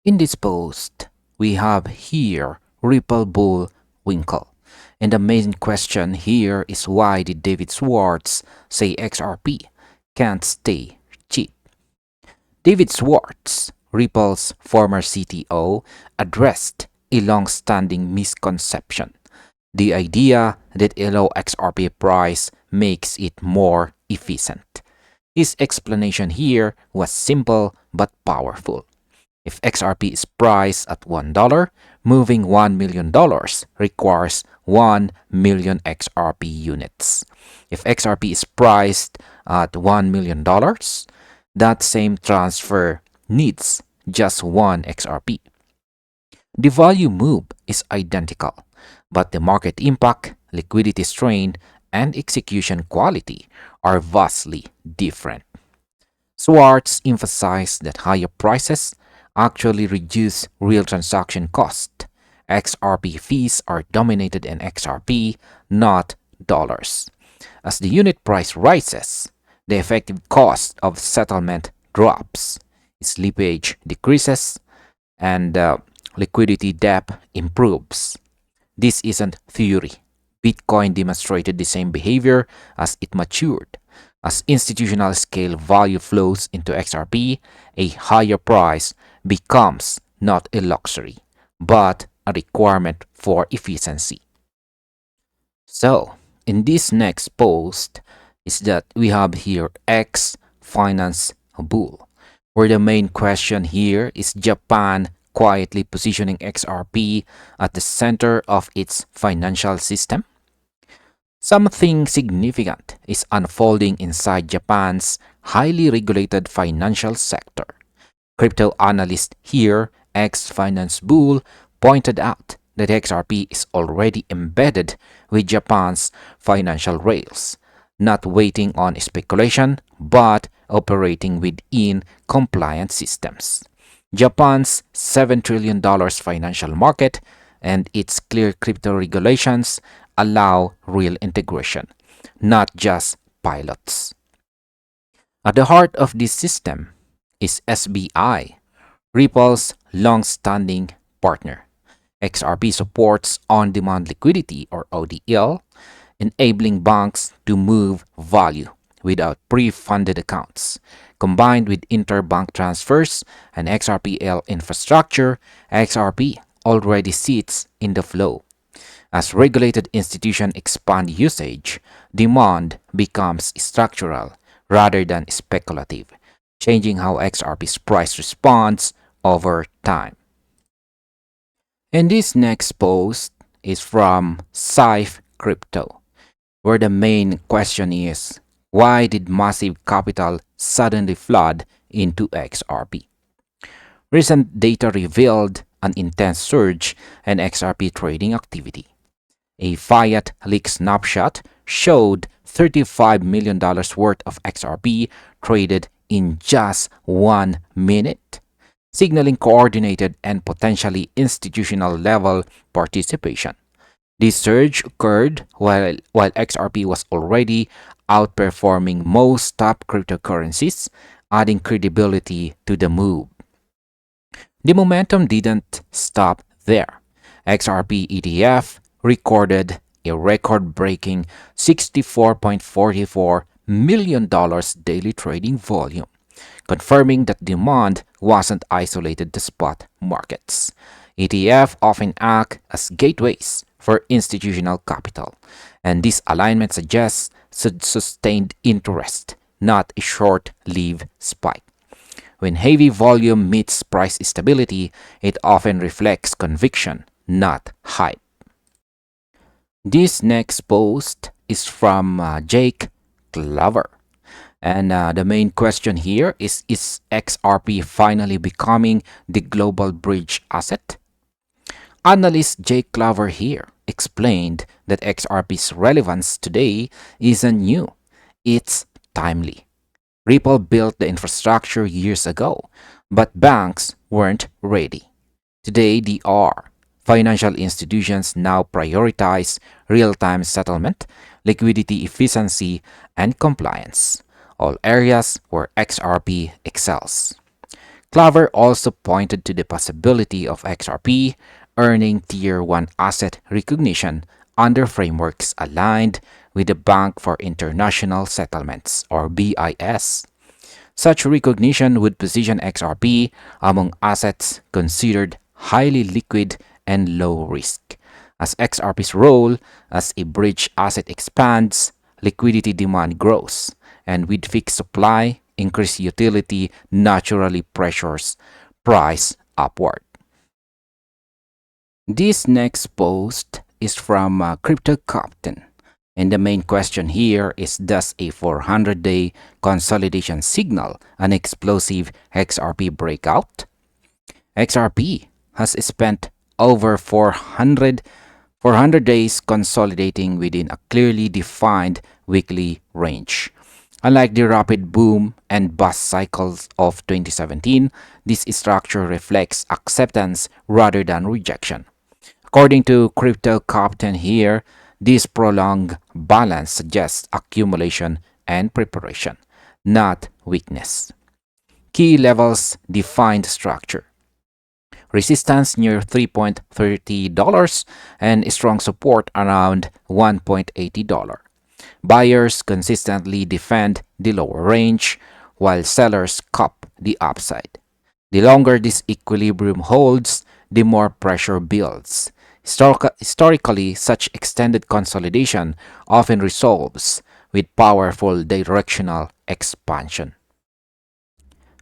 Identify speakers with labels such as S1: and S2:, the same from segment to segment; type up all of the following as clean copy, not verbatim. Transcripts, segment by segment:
S1: In this post, we have here Ripple Bull Winkle. And the main question here is why did David Schwartz say XRP can't stay cheap? David Schwartz, Ripple's former CTO, addressed a long-standing misconception: the idea that a low XRP price makes it more efficient. His explanation here was simple but powerful. If XRP is priced at $1, moving $1 million requires 1 million XRP units. If XRP is priced at $1 million, that same transfer needs just 1 XRP. The value move is identical, but the market impact, liquidity strain, and execution quality are vastly different. Schwartz emphasized that higher prices actually reduce real transaction cost. XRP fees are dominated in XRP, not dollars. As the unit price rises, the effective cost of settlement drops, slippage decreases, and liquidity depth improves. This isn't theory. Bitcoin demonstrated the same behavior as it matured. As institutional scale value flows into XRP, a higher price becomes not a luxury, but a requirement for efficiency. So, in this next post is that we have here X Finance Bull, where the main question here is Japan quietly positioning XRP at the center of its financial system. Something significant is unfolding inside Japan's highly regulated financial sector. Crypto analyst here, X Finance Bull, pointed out that XRP is already embedded with Japan's financial rails, not waiting on speculation, but operating within compliant systems. Japan's $7 trillion financial market and its clear crypto regulations allow real integration, not just pilots. At the heart of this system is SBI, Ripple's long-standing partner. XRP supports on-demand liquidity or ODL, enabling banks to move value without pre-funded accounts. Combined with interbank transfers and XRPL infrastructure, XRP already sits in the flow. As regulated institutions expand usage, demand becomes structural rather than speculative, changing how XRP's price responds over time. And this next post is from Saif Crypto, where the main question is, why did massive capital suddenly flood into XRP? Recent data revealed an intense surge in XRP trading activity. A Fiat leak snapshot showed $35 million worth of XRP traded in just 1 minute, signaling coordinated and potentially institutional level participation. This surge occurred while XRP was already outperforming most top cryptocurrencies, adding credibility to the move. The momentum didn't stop there. XRP ETF recorded a record-breaking $64.44 million daily trading volume, confirming that demand wasn't isolated to spot markets. ETF often act as gateways for institutional capital, and this alignment suggests sustained interest, not a short-lived spike. When heavy volume meets price stability, it often reflects conviction, not hype. This next post is from Jake Glover. And the main question here is XRP finally becoming the global bridge asset? Analyst Jake Glover here explained that XRP's relevance today isn't new, it's timely. Ripple built the infrastructure years ago, but banks weren't ready. Today they are. Financial institutions now prioritize real-time settlement, liquidity efficiency, and compliance, all areas where XRP excels. Clover also pointed to the possibility of XRP earning Tier 1 asset recognition under frameworks aligned with the Bank for International Settlements, or BIS. Such recognition would position XRP among assets considered highly liquid and low risk. As XRP's role as a bridge asset expands, liquidity demand grows, and with fixed supply, increased utility naturally pressures price upward. This next post is from Crypto Captain. And the main question here is, does a 400-day consolidation signal an explosive XRP breakout? XRP has spent over 400 days consolidating within a clearly defined weekly range. Unlike the rapid boom and bust cycles of 2017, this structure reflects acceptance rather than rejection. According to Crypto Captain here, this prolonged balance suggests accumulation and preparation, not weakness. Key levels define the structure. Resistance near $3.30 and strong support around $1.80. Buyers consistently defend the lower range, while sellers cup the upside. The longer this equilibrium holds, the more pressure builds. Historically, such extended consolidation often resolves with powerful directional expansion.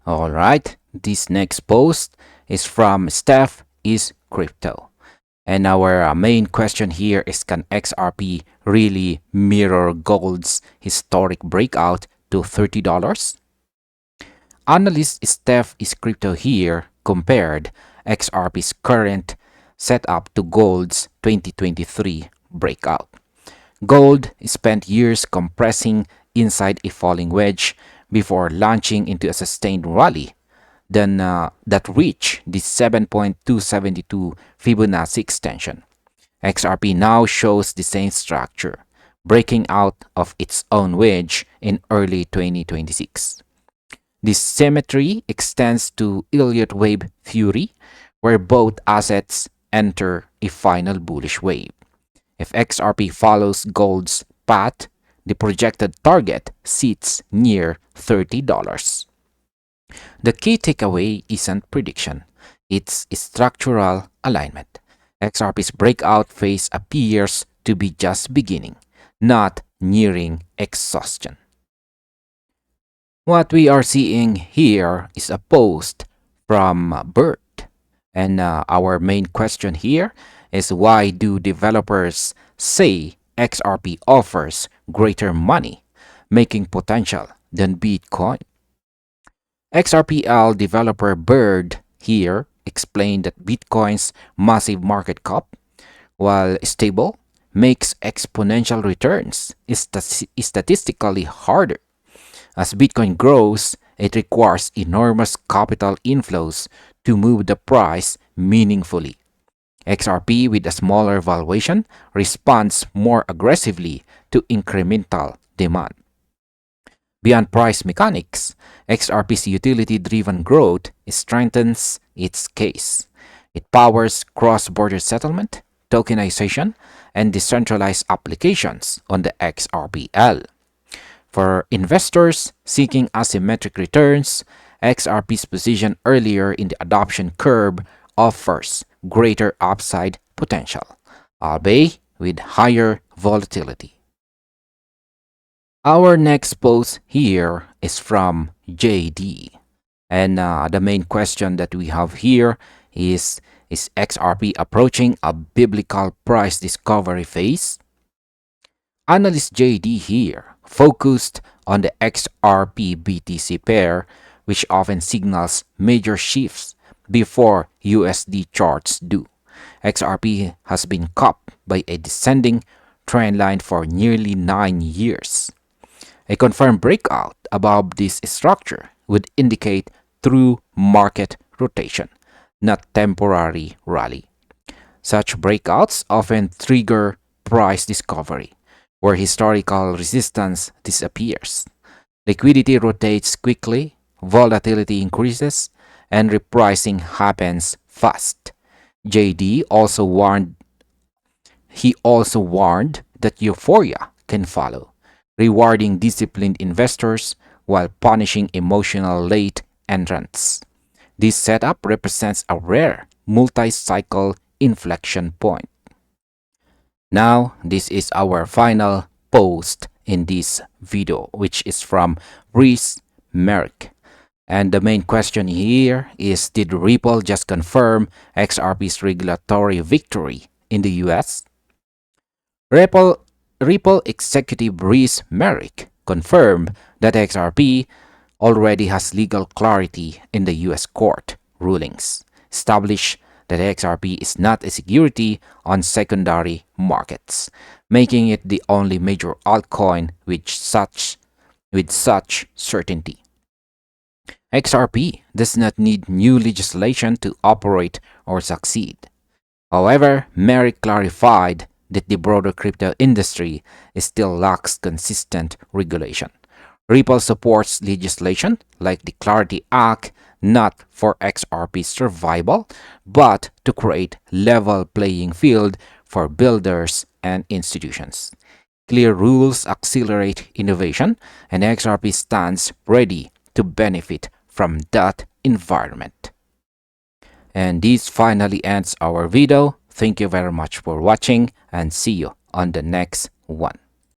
S1: Alright, this next post is from Steph is Crypto. And our main question here is, can XRP really mirror gold's historic breakout to $30? Analyst Steph is Crypto here compared XRP's current setup to gold's 2023 breakout. Gold spent years compressing inside a falling wedge before launching into a sustained rally, then that reached the 7.272 Fibonacci extension. XRP now shows the same structure, breaking out of its own wedge in early 2026. This symmetry extends to Elliott wave theory, where both assets enter a final bullish wave. If XRP follows gold's path, the projected target sits near $30. The key takeaway isn't prediction, it's structural alignment. XRP's breakout phase appears to be just beginning, not nearing exhaustion. What we are seeing here is a post from Bert. And our main question here is, why do developers say XRP offers greater money making potential than Bitcoin? XRPL developer Bird here explained that Bitcoin's massive market cap, while stable, makes exponential returns statistically harder. As Bitcoin grows, it requires enormous capital inflows to move the price meaningfully. XRP, with a smaller valuation, responds more aggressively to incremental demand. Beyond price mechanics, XRP's utility-driven growth strengthens its case. It powers cross-border settlement, tokenization, and decentralized applications on the XRPL. For investors seeking asymmetric returns, XRP's position earlier in the adoption curve offers greater upside potential, albeit with higher volatility. Our next post here is from JD. And the main question that we have here is XRP approaching a biblical price discovery phase? Analyst JD here focused on the XRP BTC pair, which often signals major shifts before USD charts do. XRP has been capped by a descending trend line for nearly 9 years. A confirmed breakout above this structure would indicate true market rotation, not temporary rally. Such breakouts often trigger price discovery, where historical resistance disappears. Liquidity rotates quickly, volatility increases, and repricing happens fast. JD also warned He also warned that euphoria can follow, rewarding disciplined investors while punishing emotional late entrants. This setup represents a rare multi-cycle inflection point. Now, this is our final post in this video, which is from Reese Merrick. And the main question here is, did Ripple just confirm XRP's regulatory victory in the US? Ripple, Ripple executive Reese Merrick confirmed that XRP already has legal clarity in the US court rulings, established that XRP is not a security on secondary markets, making it the only major altcoin with such certainty. XRP does not need new legislation to operate or succeed. However, Merrick clarified that the broader crypto industry still lacks consistent regulation. Ripple supports legislation like the Clarity Act not for XRP survival, but to create level playing field for builders and institutions. Clear rules accelerate innovation, and XRP stands ready to benefit from that environment. And this finally ends our video. Thank you very much for watching and see you on the next one.